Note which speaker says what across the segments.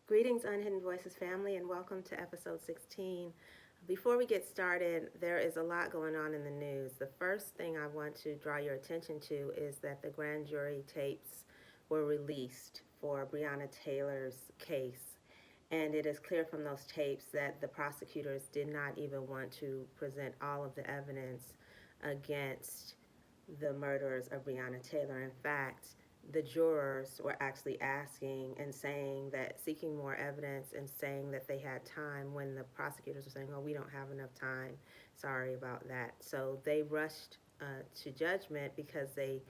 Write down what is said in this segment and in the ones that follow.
Speaker 1: Greetings, Unhidden Voices family, and welcome to episode 16. Before we get started, there is a lot going on in the news. The first thing I want to draw your attention to is that the grand jury tapes were released for Breonna Taylor's case. And it is clear from those tapes that the prosecutors did not even want to present all of the evidence against the murderers of Breonna Taylor. In fact, the jurors were actually asking and saying that, seeking more evidence and saying that they had time when the prosecutors were saying, oh, we don't have enough time. Sorry about that. So they rushed to judgment because they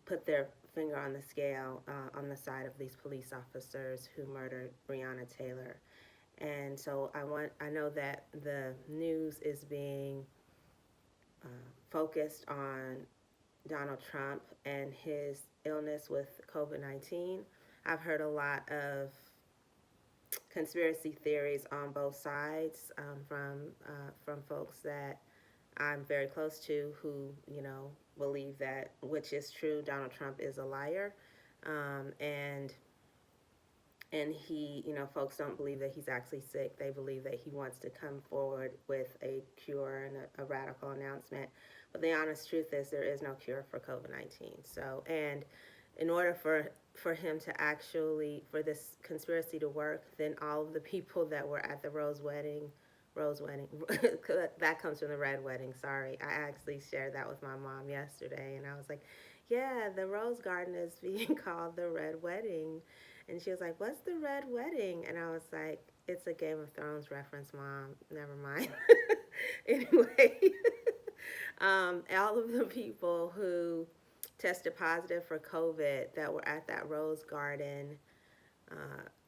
Speaker 1: put their finger on the scale on the side of these police officers who murdered Breonna Taylor. And so I know that the news is being focused on Donald Trump and his illness with COVID-19. I've heard a lot of conspiracy theories on both sides from folks that I'm very close to who believe that, which is true, Donald Trump is a liar, and he, folks don't believe that he's actually sick. They believe that he wants to come forward with a cure and a radical announcement. But the honest truth is there is no cure for COVID-19. So, and in order for him to actually, for this conspiracy to work, then all of the people that were at the Rose wedding, that comes from the Red wedding, sorry. I actually shared that with my mom yesterday, and I was like, yeah, the Rose Garden is being called the Red Wedding. And she was like, what's the Red Wedding? And I was like, it's a Game of Thrones reference, Mom. Never mind. Anyway, all of the people who tested positive for COVID that were at that Rose Garden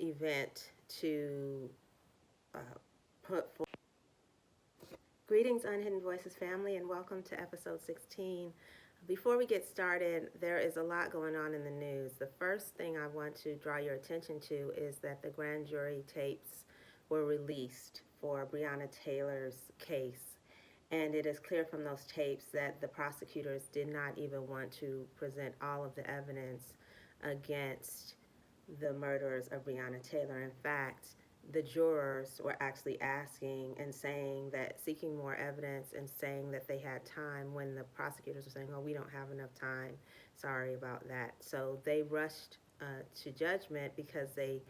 Speaker 1: event to uh, put forth. Greetings, Unhidden Voices family, and welcome to episode 16. Before we get started, there is a lot going on in the news. The first thing I want to draw your attention to is that the grand jury tapes were released for Breonna Taylor's case. And it is clear from those tapes that the prosecutors did not even want to present all of the evidence against the murderers of Breonna Taylor. In fact, the jurors were actually asking and saying that, seeking more evidence and saying that they had time when the prosecutors were saying, oh, we don't have enough time. Sorry about that. So they rushed to judgment because they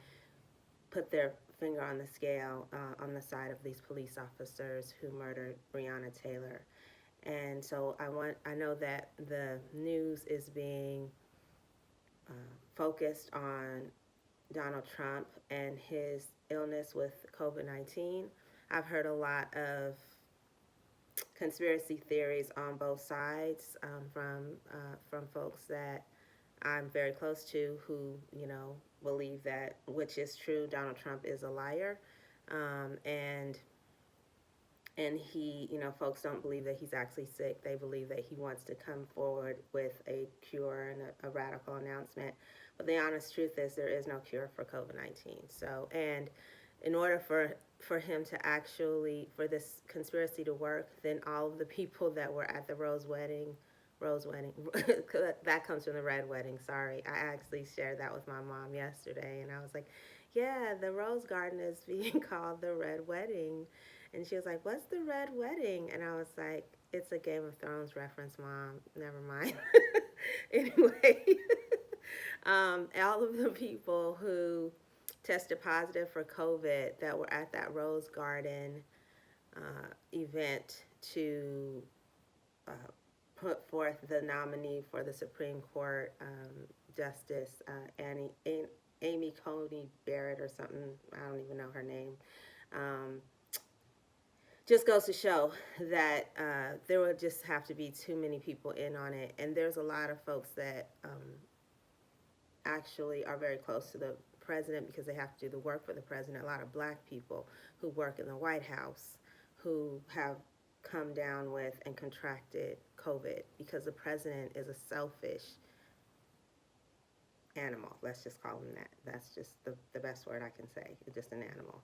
Speaker 1: put their finger on the scale on the side of these police officers who murdered Breonna Taylor. And so I know that the news is being focused on Donald Trump and his illness with COVID-19. I've heard a lot of conspiracy theories on both sides from folks that I'm very close to who believe that, which is true, Donald Trump is a liar, and he, folks don't believe that he's actually sick. They believe that he wants to come forward with a cure and a radical announcement. But the honest truth is there is no cure for COVID-19. So, and in order for him to actually, for this conspiracy to work, then all of the people that were at the Rose wedding, that comes from the Red wedding, sorry. I actually shared that with my mom yesterday, and I was like, yeah, the Rose Garden is being called the Red Wedding. And she was like, what's the Red Wedding? And I was like, it's a Game of Thrones reference, Mom. Never mind. Anyway, all of the people who tested positive for COVID that were at that Rose Garden event to uh, put forth the nominee for the Supreme Court, Justice Amy Coney Barrett or something. I don't even know her name. Just goes to show that there would just have to be too many people in on it. And there's a lot of folks that actually are very close to the president because they have to do the work for the president. A lot of black people who work in the White House who have come down with and contracted COVID because the president is a selfish animal. Let's just call him that. That's just the best word I can say. Just an animal.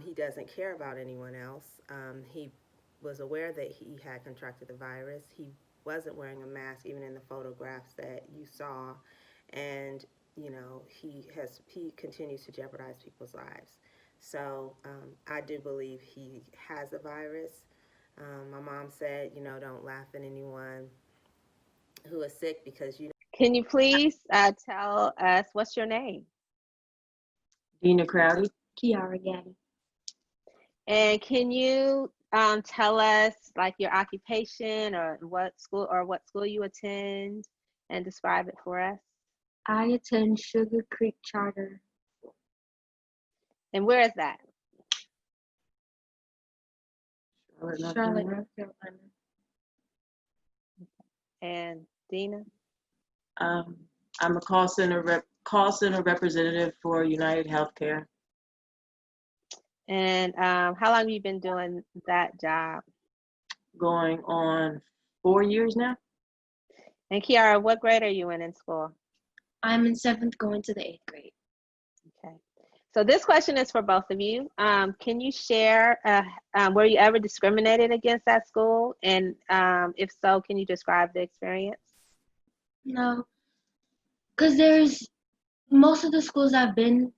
Speaker 1: He doesn't care about anyone else. He was aware that he had contracted the virus. He wasn't wearing a mask even in the photographs that you saw. And he continues to jeopardize people's lives. So I do believe he has a virus. My mom said, don't laugh at anyone who is sick because
Speaker 2: Can you please tell us what's your name?
Speaker 3: Dina Crowdy.
Speaker 4: Kiara Gaddy.
Speaker 2: And can you tell us like your occupation or what school you attend and describe it for us?
Speaker 4: I attend Sugar Creek Charter.
Speaker 2: And where is that?
Speaker 4: Charlotte, North Carolina.
Speaker 2: And Dina?
Speaker 3: I'm a call center representative for United Healthcare.
Speaker 2: And how long have you been doing that job?
Speaker 3: Going on 4 years now.
Speaker 2: And Kiara, what grade are you in school?
Speaker 4: I'm in 7th, going to the 8th grade.
Speaker 2: Okay. So this question is for both of you. Can you share, were you ever discriminated against at school? And if so, can you describe the experience?
Speaker 4: No, because there's most of the schools I've been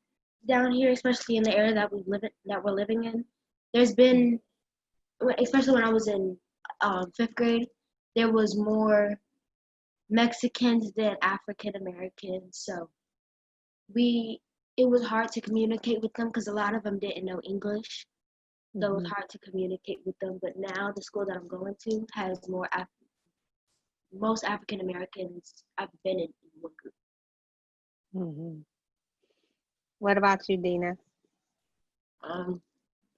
Speaker 4: down here, especially in the area that we're living in. There's been, especially when I was in 5th grade, there was more Mexicans than African Americans. So it was hard to communicate with them because a lot of them didn't know English. So it was hard to communicate with them. But now the school that I'm going to has most African Americans I've been in one group.
Speaker 2: Mm-hmm. What about you, Dina?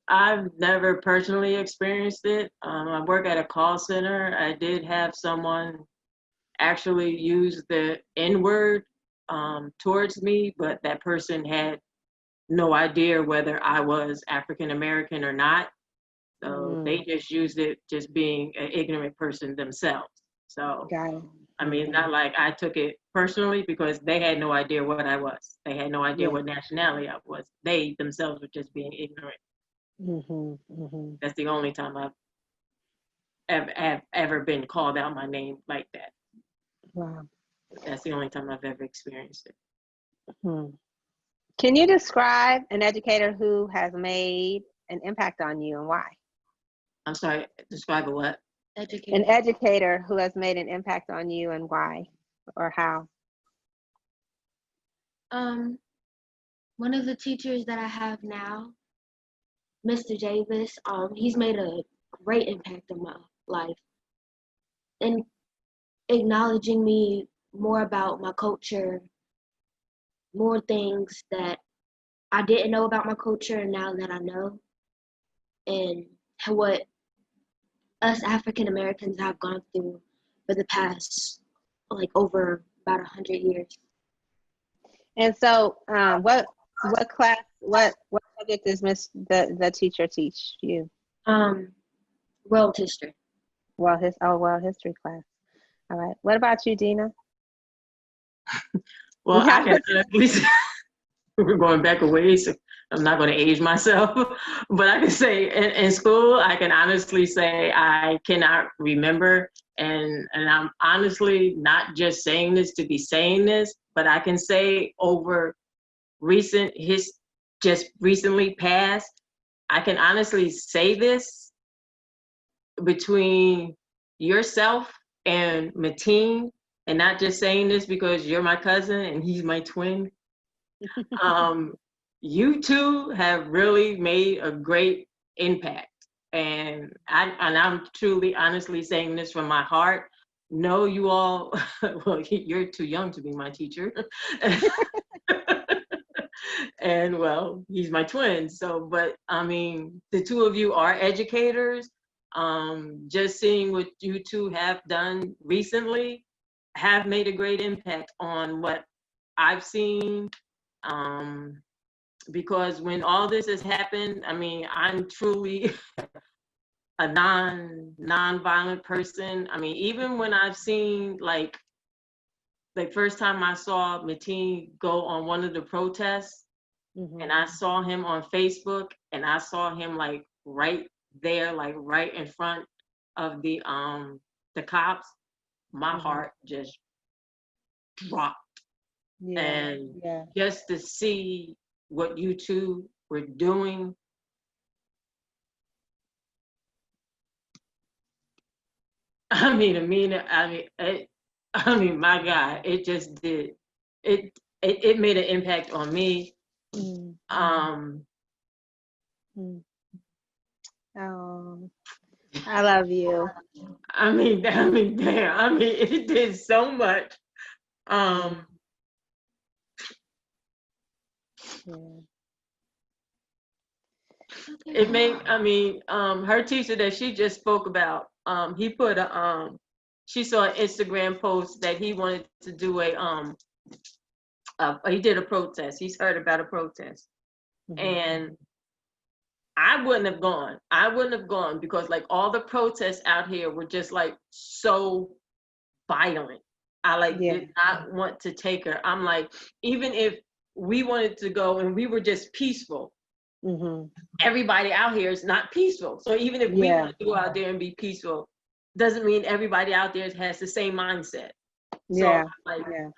Speaker 3: I've never personally experienced it. I work at a call center. I did have someone actually use the N-word towards me, but that person had no idea whether I was African American or not. So they just used it just being an ignorant person themselves. So,
Speaker 2: Got it.
Speaker 3: I mean, it's not like I took it personally because they had no idea what I was. They had no idea what nationality I was. They themselves were just being ignorant. That's the only time I've ever been called out my name like that.
Speaker 2: Wow.
Speaker 3: That's the only time I've ever experienced it.
Speaker 2: Can you describe an educator who has made an impact on you and why?
Speaker 3: I'm sorry, describe a what?
Speaker 2: An educator who has made an impact on you and why or how?
Speaker 4: One of the teachers that I have now, Mr. Davis, he's made a great impact on my life and acknowledging me more about my culture, more things that I didn't know about my culture and now that I know, and what us African Americans have gone through for the past over about 100 years.
Speaker 2: And so what class, what subject does the teacher teach you?
Speaker 4: World history.
Speaker 2: World history class. All right. What about you, Dina?
Speaker 3: Well, I can honestly say, we're going back a ways. So I'm not going to age myself, but I can say in school, I can honestly say I cannot remember. And I'm honestly not just saying this to be saying this, but I can say over just recently past, I can honestly say this between yourself and Mateen, and not just saying this because you're my cousin and he's my twin. You two have really made a great impact. And I'm truly, honestly saying this from my heart. No, you all, well, you're too young to be my teacher. And well, he's my twin. So, but I mean, the two of you are educators. Just seeing what you two have done recently have made a great impact on what I've seen. Because when all this has happened, I mean, I'm truly a non-violent person. I mean, even when I've seen like first time I saw Mateen go on one of the protests, and I saw him on Facebook, and I saw him like right there, like right in front of the cops, my heart just dropped.
Speaker 2: Yeah.
Speaker 3: And
Speaker 2: Yeah.
Speaker 3: just to see what you two were doing, my God, it just did. It made an impact on me.
Speaker 2: Mm,
Speaker 3: Um,
Speaker 2: mm. Oh, I love you.
Speaker 3: damn. It did so much. Um,
Speaker 2: Yeah.
Speaker 3: it made, her teacher that she just spoke about, he put she saw an Instagram post that he wanted to do he did a protest. He's heard about a protest.
Speaker 2: Mhm.
Speaker 3: And I wouldn't have gone. I wouldn't have gone because like all the protests out here were just like so violent. I like
Speaker 2: Yeah.
Speaker 3: did not want to take her. I'm like, even if we wanted to go and we were just peaceful,
Speaker 2: Mhm.
Speaker 3: everybody out here is not peaceful. So even if we
Speaker 2: Yeah.
Speaker 3: want to go out there and be peaceful, doesn't mean everybody out there has the same mindset. So
Speaker 2: Yeah.
Speaker 3: like,
Speaker 2: Yeah.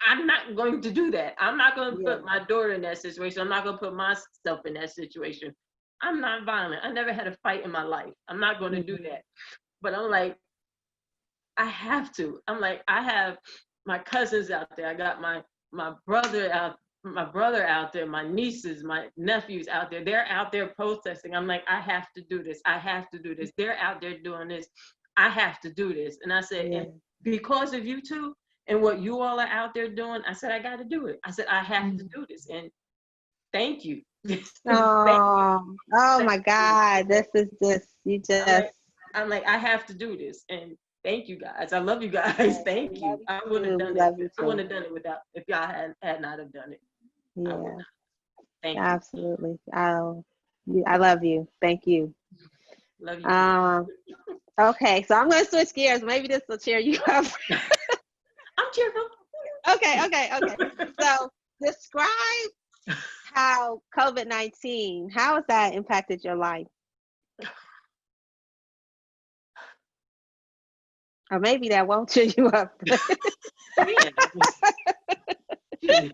Speaker 3: I'm not going to do that. I'm not going to
Speaker 2: Yeah.
Speaker 3: put my daughter in that situation. I'm not going to put myself in that situation. I'm not violent. I never had a fight in my life. I'm not going to do that. But I'm like, I have to. I'm like, I have my cousins out there. I got my brother out there, my nieces, my nephews out there. They're out there protesting. I'm like, I have to do this. I have to do this. They're out there doing this. I have to do this. And I said,
Speaker 2: Yeah.
Speaker 3: and because of you two and what you all are out there doing, I said, I got to do it. I said, I have to do this. And thank you.
Speaker 2: Oh, oh my God. This is just, you just.
Speaker 3: I'm like, I have to do this. And thank you guys. I love you guys. Thank you. I wouldn't have done
Speaker 2: Love
Speaker 3: it.
Speaker 2: you
Speaker 3: I
Speaker 2: too.
Speaker 3: wouldn't have done it without, if y'all had not have done it. I would
Speaker 2: Yeah,
Speaker 3: not. Thank you.
Speaker 2: absolutely. I love you. Thank you.
Speaker 3: Love you too.
Speaker 2: Okay, so I'm going to switch gears. Maybe this will cheer you up.
Speaker 3: I'm cheerful.
Speaker 2: Okay. So describe how COVID-19, how has that impacted your life? Or maybe that won't cheer you up.
Speaker 3: Yeah.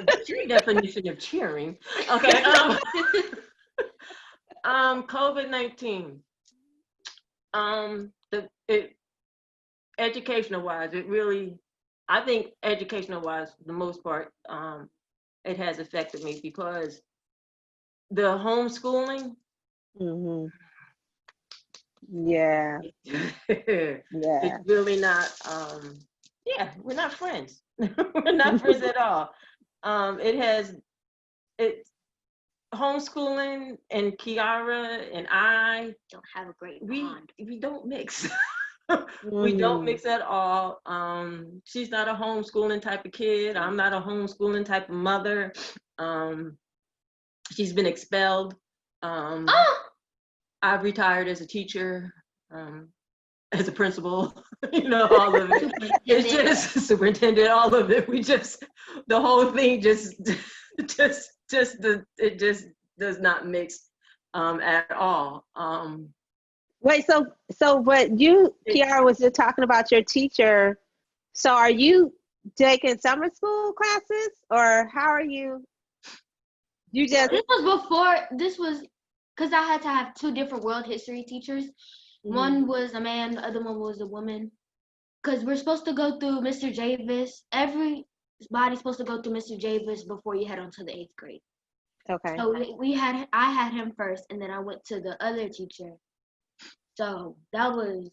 Speaker 3: What's your definition of cheering? Okay. COVID-19. Educational wise, it really, I think educational wise, the most part, it has affected me because the homeschooling.
Speaker 2: Mm-hmm. Yeah.
Speaker 3: It's
Speaker 2: Yeah.
Speaker 3: really not, yeah, we're not friends. We're not friends at all. It homeschooling and Kiara and I
Speaker 4: Don't have a great
Speaker 3: we
Speaker 4: bond.
Speaker 3: we don't mix. We don't
Speaker 2: Mm-hmm.
Speaker 3: mix at all. She's not a homeschooling type of kid. I'm not a homeschooling type of mother. She's been expelled. I've retired as a teacher, as a principal, all of it. It's just superintendent, all of it. The whole thing it just does not mix at all.
Speaker 2: Wait, so what Kiara, was just talking about your teacher. So are you taking summer school classes, or how are you? You just
Speaker 4: This was because I had to have two different world history teachers. One was a man, the other one was a woman. Because we're supposed to go through Mr. Javis. Everybody's supposed to go through Mr. Javis before you head on to the 8th grade.
Speaker 2: okay.
Speaker 4: So I had him first, and then I went to the other teacher. So that was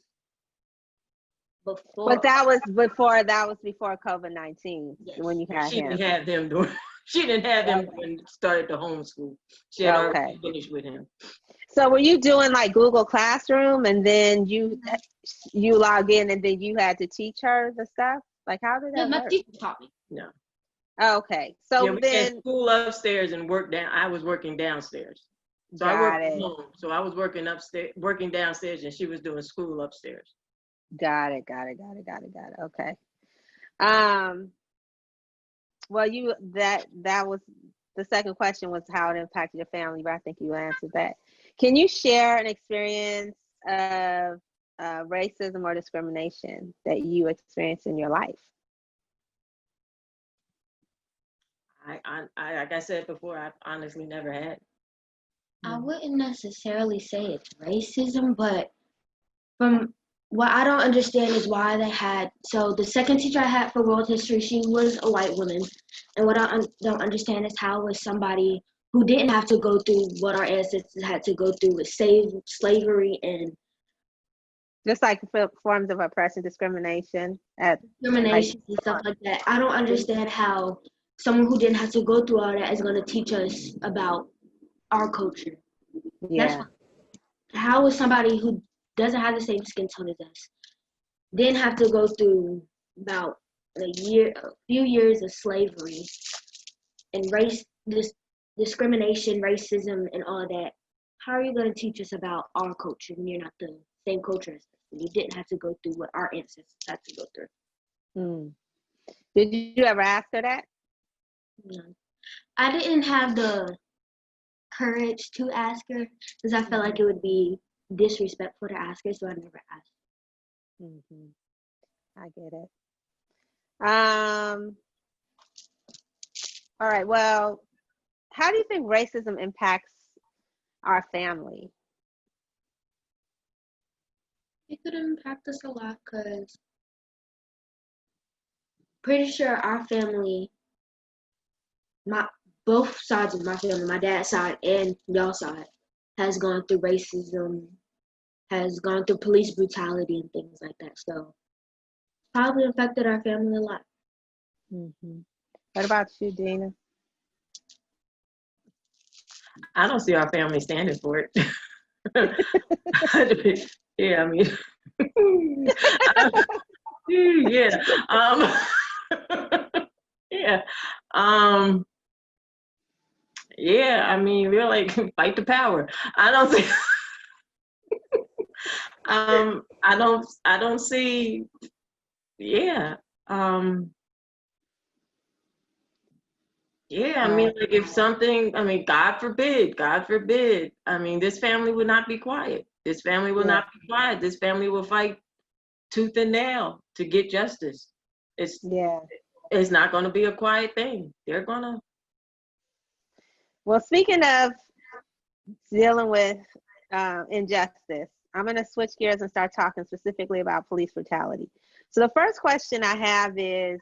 Speaker 4: before.
Speaker 2: But that was before COVID-19.
Speaker 4: Yes.
Speaker 2: When you had
Speaker 3: She
Speaker 2: him.
Speaker 3: didn't have them doing. She didn't have him when she started the homeschool. She had already finished with him.
Speaker 2: So were you doing like Google Classroom, and then you log in, and then you had to teach her the stuff? Like, how did that
Speaker 4: My
Speaker 2: work?
Speaker 4: teacher taught me.
Speaker 3: No.
Speaker 2: Okay, so
Speaker 3: Yeah, we
Speaker 2: then
Speaker 3: had school upstairs and work down. I was working downstairs. So I worked from home. So I was working upstairs, working downstairs, and she was doing school upstairs.
Speaker 2: Got it. Okay. Well, that was the second question, was how it impacted your family, but I think you answered that. Can you share an experience of racism or discrimination that you experienced in your life?
Speaker 3: Like I said before, I've honestly never had.
Speaker 4: I wouldn't necessarily say it's racism, but from what I don't understand is why they had. So the second teacher I had for world history, she was a white woman, and what I don't understand is how was somebody who didn't have to go through what our ancestors had to go through with slavery and
Speaker 2: Just like forms of oppression, discrimination at like,
Speaker 4: discrimination and stuff like that. I don't understand how someone who didn't have to go through all that is going to teach us about our culture. That's
Speaker 2: yeah,
Speaker 4: how is somebody who doesn't have the same skin tone as us didn't have to go through about a few years of slavery and discrimination, racism, and all that. How are you going to teach us about our culture when you're not the same culture as us? You didn't have to go through what our ancestors had to go through.
Speaker 2: mm. Did you ever ask her that?
Speaker 4: No. I didn't have the courage to ask her because I felt like it would be disrespectful to ask her, so I never asked.
Speaker 2: Mm-hmm. I get it. All right. Well, how do you think racism impacts our family?
Speaker 4: It could impact us a lot because pretty sure our family, both sides of my family, my dad's side and y'all side, has gone through racism, has gone through police brutality and things like that. So probably affected our family a lot.
Speaker 2: Mm-hmm. What about you, Dina?
Speaker 3: I don't see our family standing for it. Yeah, I mean, yeah, yeah, yeah. I mean, we're like fight the power. I don't see. I don't see. Yeah. Yeah, I mean, like if something, I mean, God forbid, God forbid. I mean, this family would not be quiet. This family will
Speaker 2: Yeah.
Speaker 3: not be quiet. This family will fight tooth and nail to get justice.
Speaker 2: Yeah.
Speaker 3: It's not going to be a quiet thing. They're gonna.
Speaker 2: Well, speaking of dealing with injustice, I'm going to switch gears and start talking specifically about police brutality. So the first question I have is,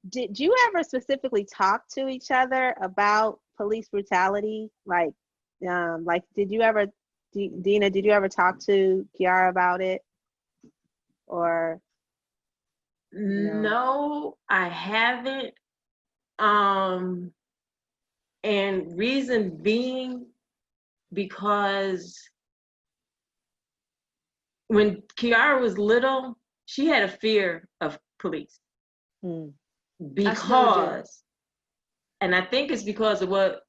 Speaker 2: did you ever specifically talk to each other about police brutality? Like did you ever, Dina, did you ever talk to Kiara about it? Or
Speaker 3: No, I haven't. And reason being because when Kiara was little, she had a fear of police
Speaker 2: Hmm.
Speaker 3: because, and I think it's because of what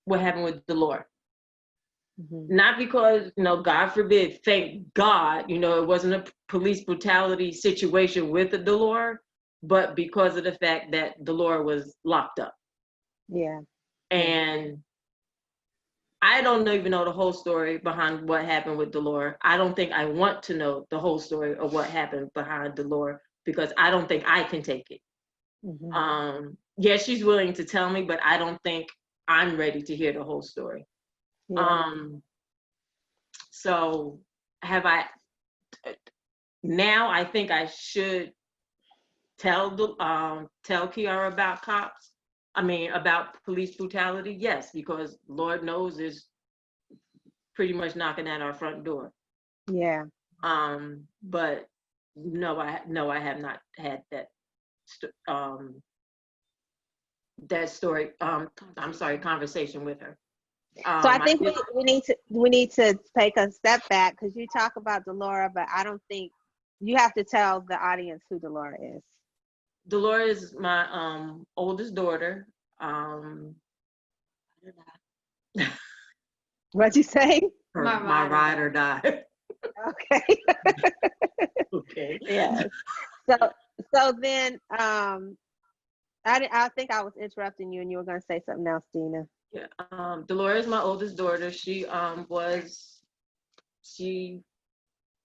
Speaker 3: happened with Delore.
Speaker 2: Mm-hmm.
Speaker 3: Not because, God forbid, thank God, it wasn't a police brutality situation with the Delore, but because of the fact that Delore was locked up.
Speaker 2: Yeah.
Speaker 3: And I don't even know the whole story behind what happened with Delore. I don't think I want to know the whole story of what happened behind Delore because I don't think I can take it.
Speaker 2: Mm-hmm.
Speaker 3: Yeah, she's willing to tell me, but I don't think I'm ready to hear the whole story.
Speaker 2: Yeah.
Speaker 3: So now I think I should tell Kiara about about police brutality. Yes, because Lord knows is pretty much knocking at our front door.
Speaker 2: Yeah.
Speaker 3: But no, I have not had that conversation with her.
Speaker 2: So I think we need to take a step back because you talk about Delora, but I don't think you have to tell the audience who Delora is.
Speaker 3: Delora is my oldest daughter.
Speaker 2: What'd you say?
Speaker 3: My ride or die.
Speaker 2: Okay.
Speaker 3: Okay.
Speaker 2: Yes. So then I think I was interrupting you and you were going to say something else, Dina.
Speaker 3: Yeah. Delora is my oldest daughter.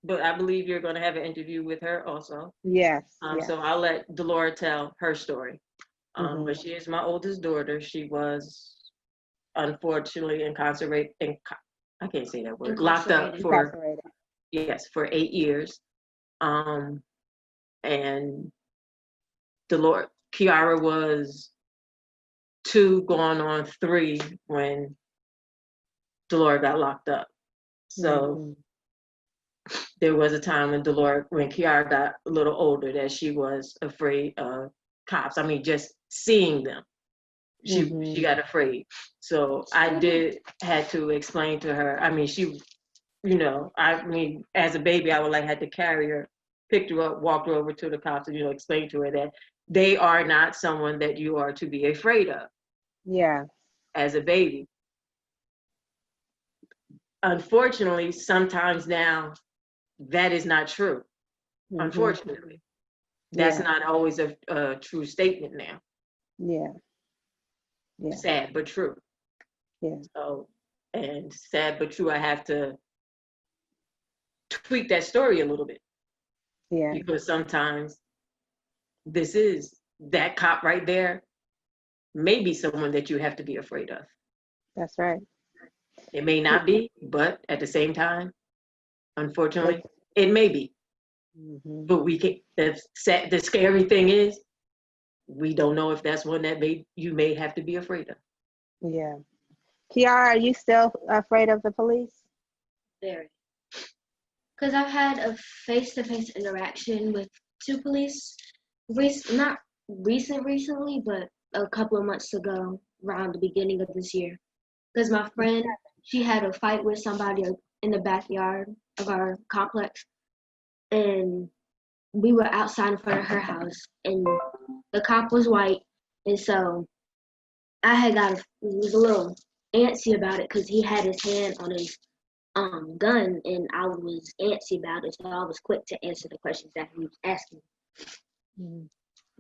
Speaker 3: But I believe you're going to have an interview with her also.
Speaker 2: Yes.
Speaker 3: So I'll let Delora tell her story. But she is my oldest daughter. She was unfortunately incarcerated, I can't say that word, locked up for,
Speaker 2: Incarcerated.
Speaker 3: yes, for 8 years. And Kiara was 2 going on 3 when Delora got locked up. So there was a time when Kiara got a little older, that she was afraid of cops. I mean, just seeing them, she got afraid. So I had to explain to her. I mean, as a baby, I would had to carry her, picked her up, walked her over to the cops, and explain to her that they are not someone that you are to be afraid of.
Speaker 2: Yeah.
Speaker 3: As a baby. Unfortunately, sometimes now that is not true. Unfortunately, that's not always a true statement now.
Speaker 2: Yeah. Yeah.
Speaker 3: Sad but true.
Speaker 2: Yeah.
Speaker 3: So, and sad but true, I have to tweak that story a little bit.
Speaker 2: Yeah.
Speaker 3: Because sometimes that cop right there may be someone that you have to be afraid of.
Speaker 2: That's right.
Speaker 3: It may not be, but at the same time, unfortunately, it may be. But the scary thing is, we don't know if that's one that you may have to be afraid of.
Speaker 2: Yeah. Kiara, are you still afraid of the police?
Speaker 4: Very. Because I've had a face-to-face interaction with 2 police, not recently, but a couple of months ago, around the beginning of this year. Because my friend, she had a fight with somebody in the backyard of our complex, and we were outside in front of her house, and the cop was white, and so I was a little antsy about it because he had his hand on his gun, and I was antsy about it, so I was quick to answer the questions that he was asking,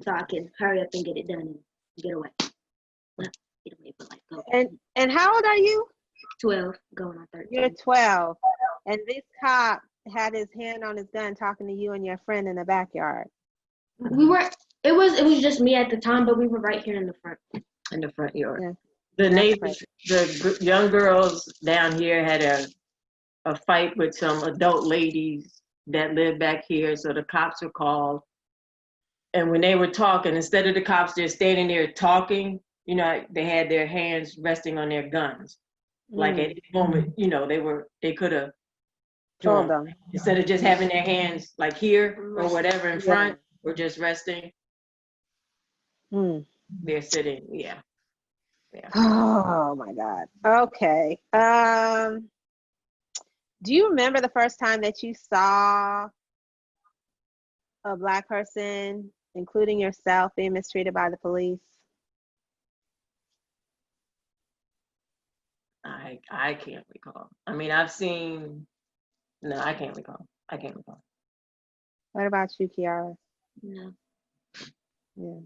Speaker 4: so I can hurry up and get it done and get away. Well, get away, but go.
Speaker 2: And how old are you?
Speaker 4: 12, going on 13.
Speaker 2: You're 12, and this cop had his hand on his gun talking to you and your friend in the backyard.
Speaker 4: It was just me at the time, but we were right here in the front.
Speaker 3: In the front yard.
Speaker 2: Yeah.
Speaker 3: The neighbors, the young girls down here had a fight with some adult ladies that live back here, so the cops were called. And when they were talking, instead of the cops just standing there talking, they had their hands resting on their guns. Like at any moment, they could have
Speaker 2: told them,
Speaker 3: instead of just having their hands like here or whatever in front, or just resting. They're sitting, yeah.
Speaker 2: Oh my God. Okay. Do you remember the first time that you saw a Black person, including yourself, being mistreated by the police?
Speaker 3: I can't recall. I mean, I can't recall. What
Speaker 2: about you, Kiara?
Speaker 4: No.
Speaker 2: Yeah.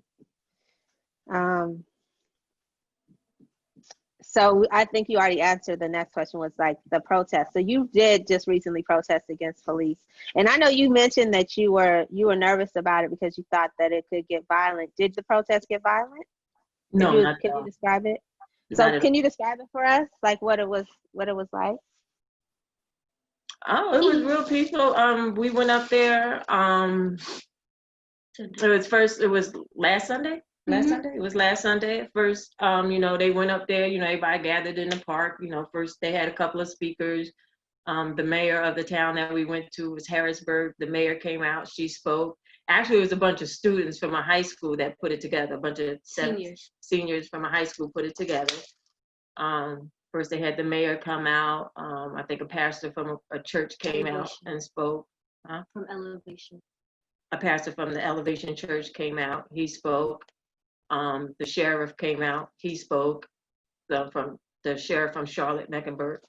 Speaker 2: So I think you already answered. The next question was like the protest. So you did just recently protest against police, and I know you mentioned that you were nervous about it because you thought that it could get violent. Did the protest get violent?
Speaker 3: No, not
Speaker 2: can you describe it? So can you describe it for us, like what it was like?
Speaker 3: Oh, it was real peaceful. We went up there. It was last Sunday. It was last Sunday at first. They went up there, everybody gathered in the park. First they had a couple of speakers. The mayor of the town that we went to was Harrisburg. The mayor came out, she spoke. Actually, it was a bunch of students from a high school that put it together. A bunch of seniors from a high school put it together. First they had the mayor come out. I think a pastor from a church came out and spoke.
Speaker 4: From Elevation.
Speaker 3: A pastor from the Elevation Church came out, he spoke. The sheriff came out, he spoke. The sheriff from Charlotte Mecklenburg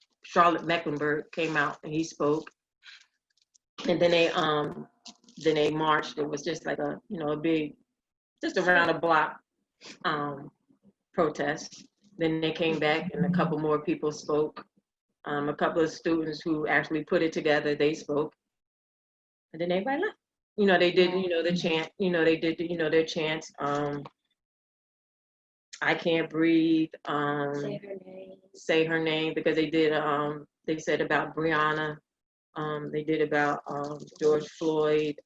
Speaker 3: came out and he spoke. And then they marched. It was just like a big, just around a block protest. Then they came back and a couple more people spoke. A couple of students who actually put it together, they spoke. And then everybody left. They did, the chant, they did, their chants. I Can't Breathe,
Speaker 4: Say her name.
Speaker 3: Say Her Name, because they did, they said about Breonna, they did about George Floyd,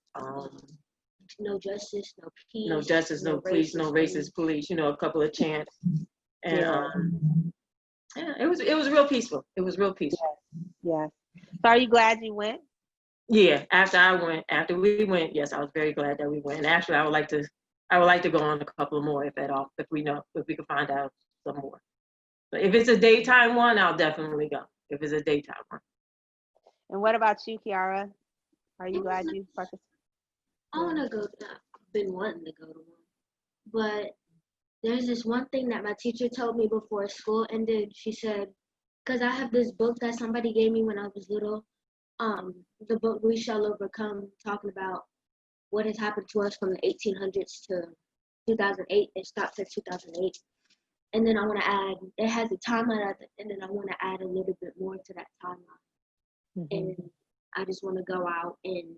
Speaker 4: No justice, no peace.
Speaker 3: no justice, no police, no racist police, you know, a couple of chants. And
Speaker 2: Yeah.
Speaker 3: yeah, it was real peaceful. It was real peaceful.
Speaker 2: Yes. So are you glad you went?
Speaker 3: Yeah, after we went, yes, I was very glad that we went. And actually, I would like to go on a couple more if we could find out some more. But if it's a daytime one, I'll definitely go. If it's a daytime one.
Speaker 2: And what about you, Kiara? Are you glad you participated?
Speaker 4: I want to go. I've been wanting to go to one, but there's this one thing that my teacher told me before school ended. She said, because I have this book that somebody gave me when I was little, the book We Shall Overcome, talking about what has happened to us from the 1800s to 2008. It stops at 2008. And then I want to add, it has a timeline at the end, and I want to add a little bit more to that timeline. And I just want to go out and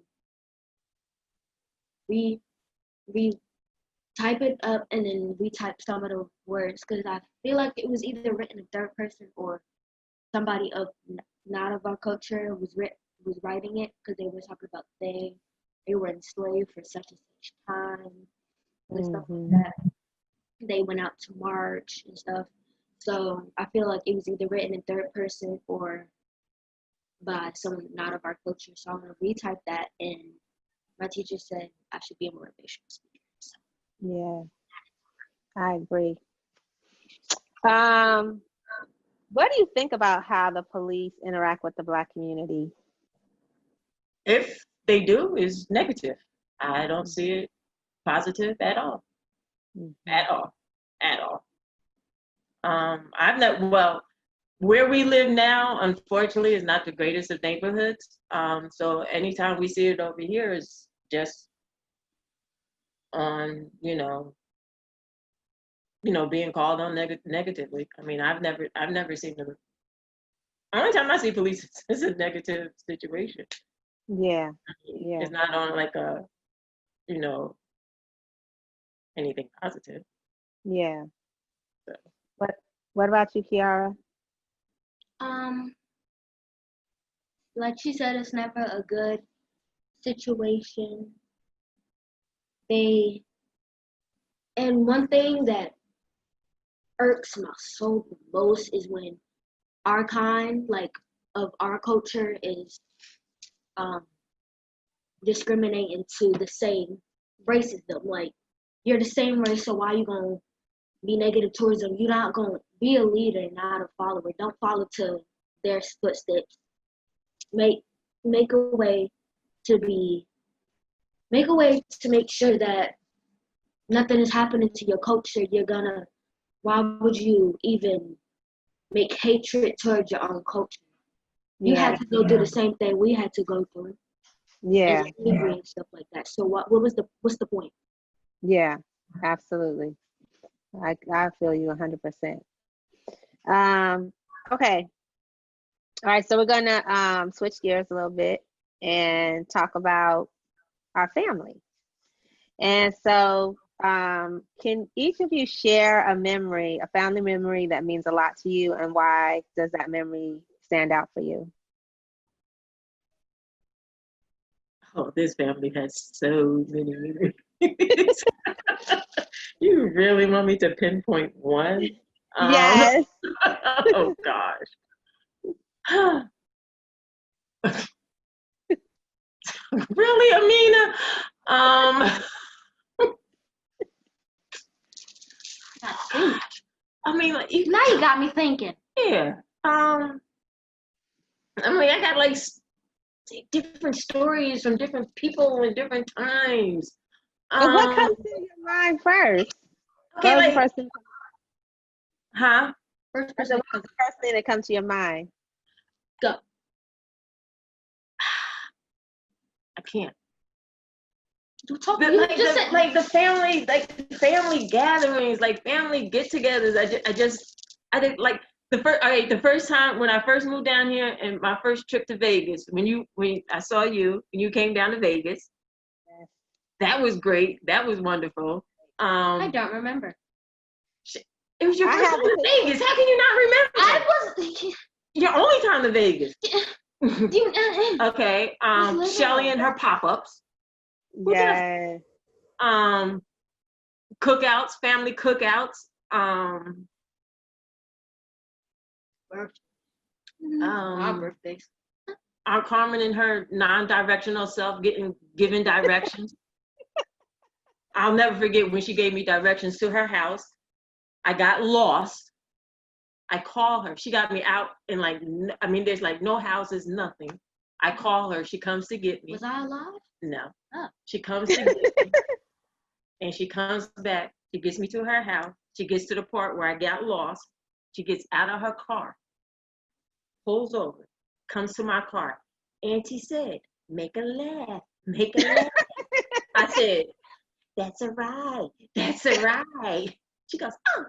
Speaker 4: type it up and then retype some of the words, because I feel like it was either written in third person or somebody of not of our culture was writing it, because they were talking about they were enslaved for such and such time and stuff like that. They went out to march and stuff. So I feel like it was either written in third person or by someone not of our culture. So I'm gonna retype that, and my teacher said I should be a motivational speaker. So.
Speaker 2: Yeah, I agree. What do you think about how the police interact with the Black community?
Speaker 3: If they do, is negative. I don't see it positive at all. At all. At all. Where we live now, unfortunately, is not the greatest of neighborhoods. So anytime we see it over here is just on, being called on negatively. I mean, I've never seen them. The only time I see police is a negative situation.
Speaker 2: Yeah, yeah.
Speaker 3: It's not on like a, anything positive.
Speaker 2: Yeah.
Speaker 3: So.
Speaker 2: What about you, Kiara?
Speaker 4: Like she said, it's never a good situation. And one thing that irks my soul the most is when our kind, like, of our culture is discriminating to the same race as them. Like, you're the same race, so why are you gonna be negative towards them? You're not gonna be a leader, not a follower. Don't follow to their footsteps. Make a way to make sure that nothing is happening to your culture. Why would you even make hatred towards your own culture? You had to go through the same thing we had to go through.
Speaker 2: Yeah.
Speaker 4: And slavery and stuff like that. So what's the point?
Speaker 2: Yeah, absolutely. I feel you 100%. Okay. All right, so we're gonna switch gears a little bit and talk about our family. And so can each of you share a family memory that means a lot to you, and why does that memory stand out for you?
Speaker 3: Oh, this family has so many memories. You really want me to pinpoint one?
Speaker 2: Yes.
Speaker 3: Oh gosh. Really, Amina? I mean, like,
Speaker 4: Now you got me thinking.
Speaker 3: yeah. I mean, I got like different stories from different people in different times.
Speaker 2: But what comes to your mind first?
Speaker 3: Okay,
Speaker 2: What was
Speaker 3: like,
Speaker 2: the first thing?
Speaker 3: huh?
Speaker 4: First
Speaker 2: What's
Speaker 4: person.
Speaker 2: the first thing that comes to your mind?
Speaker 4: Go.
Speaker 3: I can't.
Speaker 4: Talk.
Speaker 3: Like the family gatherings, like family get-togethers. I think like the first time when I first moved down here and my first trip to Vegas, when I saw you and you came down to Vegas, that was great. That was wonderful.
Speaker 4: I don't remember.
Speaker 3: It was your
Speaker 2: I
Speaker 3: first
Speaker 2: have
Speaker 3: time to Vegas. How can you not remember?
Speaker 4: I was.
Speaker 3: Your only time to Vegas.
Speaker 4: You,
Speaker 3: Okay.
Speaker 4: little.
Speaker 3: Shelly and her pop-ups. Who did I-
Speaker 2: Yeah.
Speaker 3: Cookouts, family cookouts.
Speaker 4: My birthdays.
Speaker 3: Aunt Carmen and her non-directional self given directions. I'll never forget when she gave me directions to her house. I got lost. I call her. She got me out in like, I mean, there's like no houses, nothing. I call her. She comes to get me.
Speaker 4: Was I alive?
Speaker 3: No.
Speaker 4: Oh.
Speaker 3: She comes to get me. And she comes back. She gets me to her house. She gets to the part where I got lost. She gets out of her car, pulls over, comes to my car. Auntie said, make a laugh, make a laugh. I said, that's a ride, that's a ride. She goes, oh,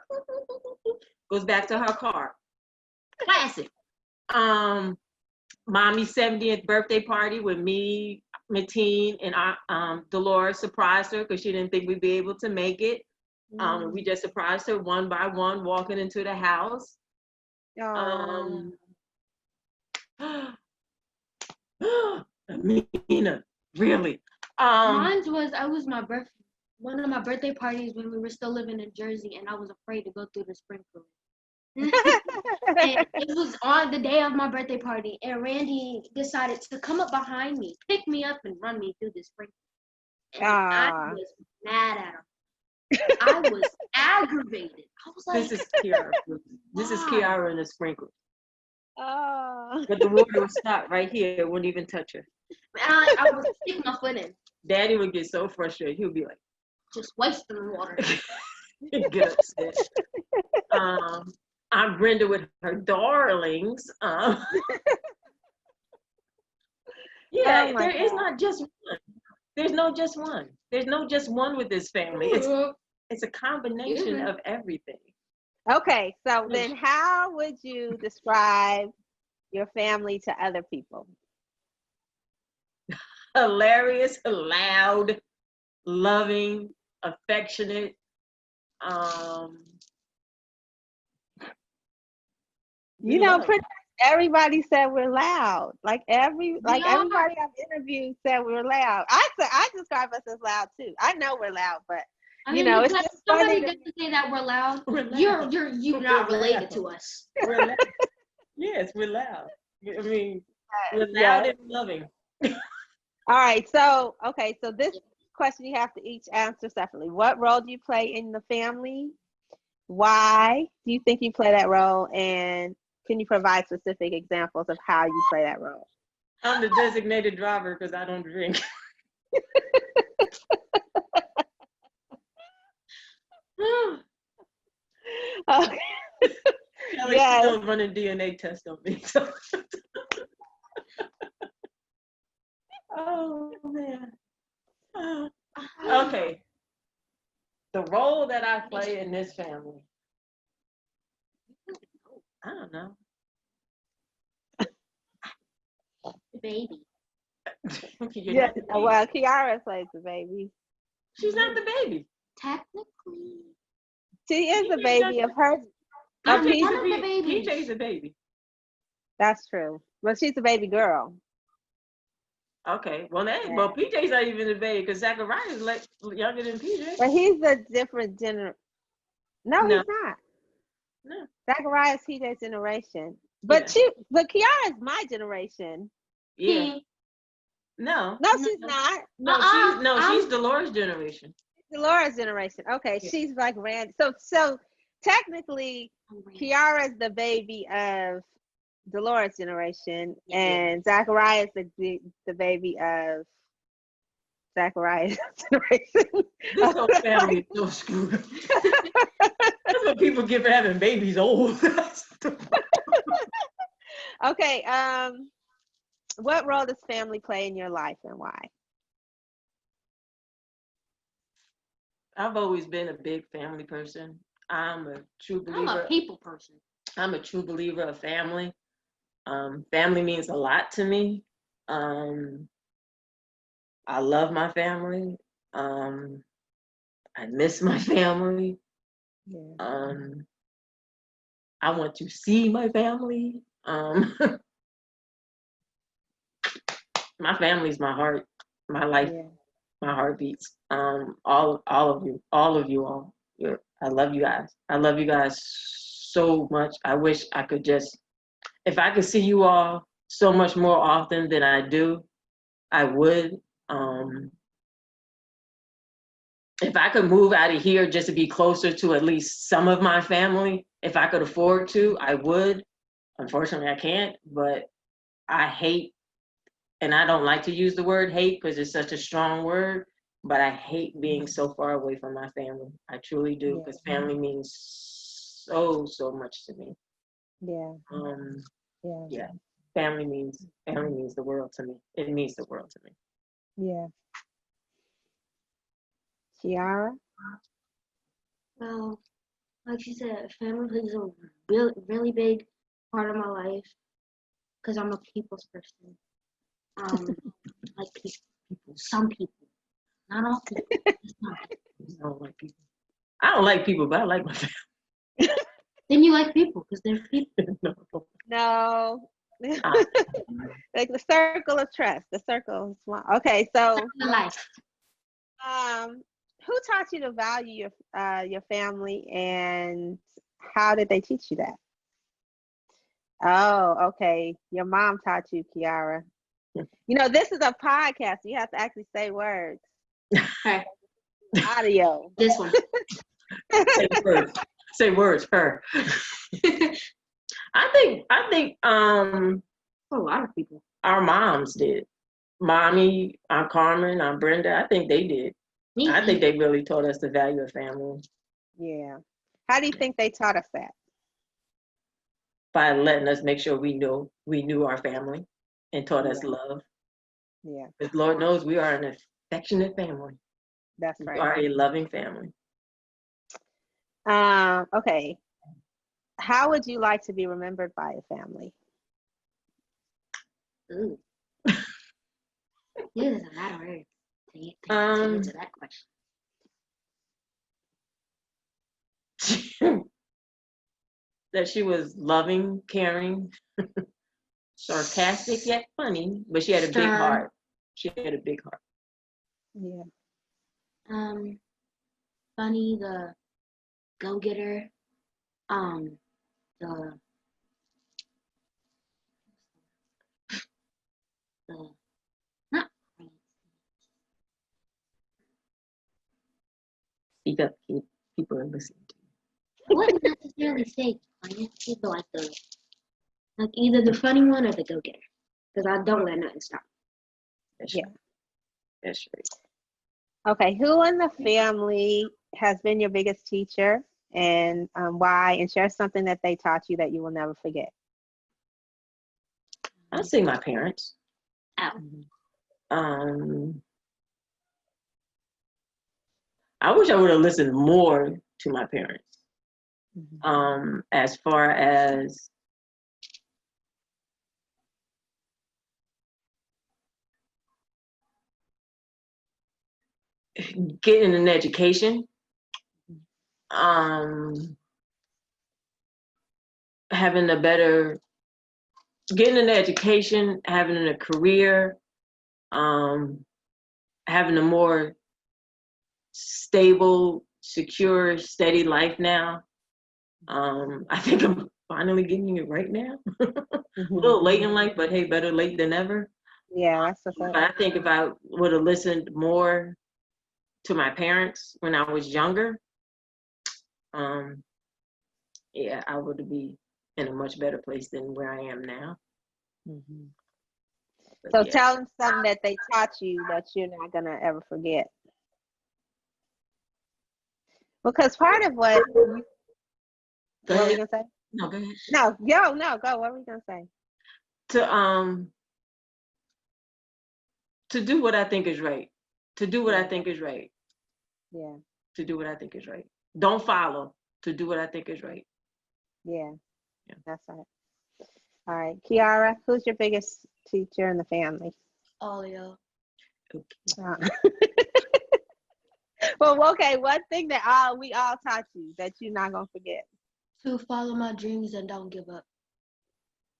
Speaker 3: goes back to her car. Classic. Mommy's 70th birthday party with me, Mateen, and Dolores surprised her because she didn't think we'd be able to make it. We just surprised her one by one walking into the house. Amina, really?
Speaker 4: Mine was one of my birthday parties when we were still living in Jersey, and I was afraid to go through the sprinkler. And it was on the day of my birthday party, and Randy decided to come up behind me, pick me up, and run me through the sprinkler. And I was mad at him. I was aggravated. I was like,
Speaker 3: this is Kiara. This is Kiara in the sprinkler.
Speaker 2: Oh.
Speaker 3: But the water would stop right here. It wouldn't even touch her.
Speaker 4: I was sticking my foot in.
Speaker 3: Daddy would get so frustrated. He would be like,
Speaker 4: just wasting the water.
Speaker 3: He'd get upset. Aunt Brenda with her darlings. Yeah,
Speaker 2: Oh
Speaker 3: there is not just one. There's no just one. There's no just one with this family. It's a combination of everything.
Speaker 2: Okay, so then how would you describe your family to other people?
Speaker 3: Hilarious, loud, loving, affectionate.
Speaker 2: You know, pretty much everybody said we're loud. Like everybody I've interviewed said we're loud. I describe us as loud too. I know we're loud, but
Speaker 4: I mean,
Speaker 2: you know, it's just
Speaker 4: somebody
Speaker 2: funny.
Speaker 4: just to say that we're loud.
Speaker 3: We're loud.
Speaker 4: You're not related to us.
Speaker 3: We're loud. Yes, we're loud. I mean, we're loud and loving.
Speaker 2: All right, so this question you have to each answer separately. What role do you play in the family? Why do you think you play that role? And can you provide specific examples of how you play that role?
Speaker 3: I'm the designated driver because I don't drink.
Speaker 2: Okay.
Speaker 3: Kelly's still running DNA test on me. So. Oh man. Okay. The role that I play in this family. I don't know.
Speaker 4: Baby.
Speaker 2: Yeah. Well, Kiara plays the baby.
Speaker 3: She's not the baby.
Speaker 4: Technically.
Speaker 2: She is the baby of her.
Speaker 3: PJ's a baby.
Speaker 2: That's true. Well, she's a baby girl.
Speaker 3: Okay. Well, PJ's not even a baby because Zachariah is like younger than PJ.
Speaker 2: But he's a different generation. No, he's not.
Speaker 3: No.
Speaker 2: Zachariah is PJ's generation. But Kiara is my generation.
Speaker 3: Yeah. No,
Speaker 2: she's not.
Speaker 3: She's Dolores' generation.
Speaker 2: Dolores' generation. Okay, yeah. She's like Randy. So technically, Kiara's the baby of Dolores' generation, and Zachariah is the baby of Zachariah's generation.
Speaker 3: This whole family is so screwed up. That's what people get for having babies old.
Speaker 2: Okay. What role does family play in your life and why?
Speaker 3: I've always been a big family person. I'm a true believer.
Speaker 4: I'm a people person.
Speaker 3: I'm a true believer of family. Family means a lot to me. I love my family. I miss my family.
Speaker 2: Yeah.
Speaker 3: I want to see my family. My family's my heart, my life,
Speaker 2: Yeah.
Speaker 3: my heartbeats. All of you all. I love you guys. I love you guys so much. I wish I could just, if I could see you all so much more often than I do, I would. If I could move out of here just to be closer to at least some of my family, if I could afford to, I would. Unfortunately, I can't, but I hate, and I don't like to use the word hate because it's such a strong word, but I hate being so far away from my family. I truly do,
Speaker 2: Yeah.
Speaker 3: because family means so, so much to me.
Speaker 2: Yeah. Yeah.
Speaker 3: Yeah, family means the world to me. It means the world to me.
Speaker 2: Yeah. Kiara?
Speaker 4: Well, like she said, family plays a really, really big part of my life because I'm a people's person. Like people, some people, not all people. Just some people.
Speaker 3: I don't like people. I don't like people, but I like my family.
Speaker 4: Then you like people because they're people.
Speaker 3: No.
Speaker 2: No.
Speaker 3: Uh,
Speaker 2: Like the circle of trust, the circle of small. Okay, so
Speaker 4: Life.
Speaker 2: who taught you to value your family, and how did they teach you that? Oh, okay. Your mom taught you, Kiara. You know, this is a podcast. You have to actually say words.
Speaker 4: Her.
Speaker 2: Audio.
Speaker 4: This one.
Speaker 3: Say words. Say words. Her. I think
Speaker 4: For a lot of people.
Speaker 3: our moms did. Mommy, Aunt Carmen, Aunt Brenda. I think they did.
Speaker 4: Me.
Speaker 3: I think they really taught us the value of family
Speaker 2: Yeah. How do you think they taught us that?
Speaker 3: by letting us make sure we knew our family and taught us
Speaker 2: Yeah.
Speaker 3: love.
Speaker 2: Yeah,
Speaker 3: Because Lord knows we are an affectionate family.
Speaker 2: that's
Speaker 3: We
Speaker 2: right.
Speaker 3: are a loving family.
Speaker 2: Okay. How would you like to be remembered by a family?
Speaker 4: Ooh. There's a lot of words to answer that question.
Speaker 3: That she was loving, caring, sarcastic yet funny, but she had a big
Speaker 4: Stern.
Speaker 3: heart. She had a big heart.
Speaker 2: Yeah.
Speaker 4: Funny, the go-getter, the not
Speaker 3: Speak up, kid. People are listening to you.
Speaker 4: I wouldn't necessarily say funny, but like either the funny one or the go-getter, because I don't let nothing stop.
Speaker 3: That's
Speaker 2: Yeah.
Speaker 3: right. That's right.
Speaker 2: Okay. Who in the family has been your biggest teacher, and why? And share something that they taught you that you will never forget.
Speaker 3: I'll say my parents.
Speaker 4: Ow.
Speaker 3: I wish I would have listened more to my parents. As far as getting an education, getting an education, having a career, having a more stable, secure, steady life now. I think I'm finally getting it right now. A little late in life, but hey, better late than never.
Speaker 2: Yeah, that's what's up.
Speaker 3: But I think if I would have listened more to my parents when I was younger, yeah, I would be in a much better place than where I am now. But
Speaker 2: So
Speaker 3: yeah.
Speaker 2: tell them something that they taught you that you're not gonna ever forget. Because part of what
Speaker 3: Go
Speaker 2: were we
Speaker 3: ahead.
Speaker 2: gonna say?
Speaker 3: No, go ahead.
Speaker 2: No, go. What were we gonna say?
Speaker 3: To do what I think is right. To do what I think is right.
Speaker 2: Yeah,
Speaker 3: To do what I think is right. Don't follow. To do what I think is right.
Speaker 2: yeah,
Speaker 3: Yeah.
Speaker 2: that's right. All right, Kiara, who's your biggest teacher in the family?
Speaker 4: Oh, yeah.
Speaker 3: Okay.
Speaker 2: Well, okay, one thing that we all taught you that you're not gonna forget.
Speaker 4: To follow my dreams and don't give up.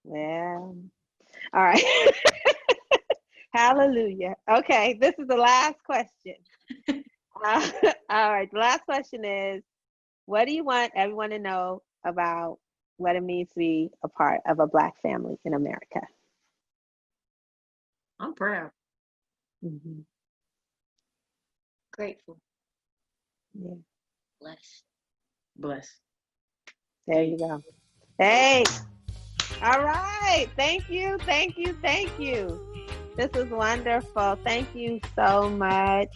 Speaker 2: Well, all right. Hallelujah. Okay, this is the last question. All right, the last question is, what do you want everyone to know about what it means to be a part of a Black family in America?
Speaker 3: I'm proud.
Speaker 2: Mhm.
Speaker 4: Grateful.
Speaker 2: Yeah,
Speaker 4: Blessed.
Speaker 3: Blessed.
Speaker 2: there you go. Hey, all right. Thank you, thank you, thank you. This is wonderful. Thank you so much.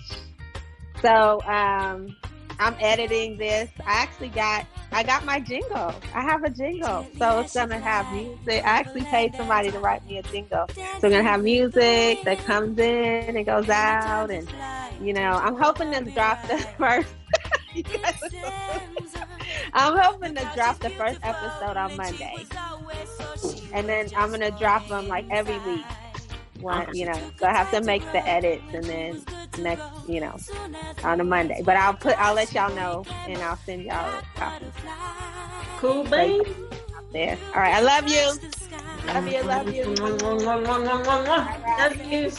Speaker 2: So, I'm editing this. I got my jingle. I have a jingle. So it's gonna have music. I actually paid somebody to write me a jingle. So we're gonna have music that comes in and goes out, and I'm hoping to drop the first. You guys are so I'm hoping to drop the first episode on Monday, and then I'm gonna drop them like every week. So I have to make the edits, and then next, on a Monday. But I'll let y'all know, and I'll send y'all a copy.
Speaker 3: Cool, babe.
Speaker 2: There. All right. I love you. Love you. Love you.
Speaker 3: Love you.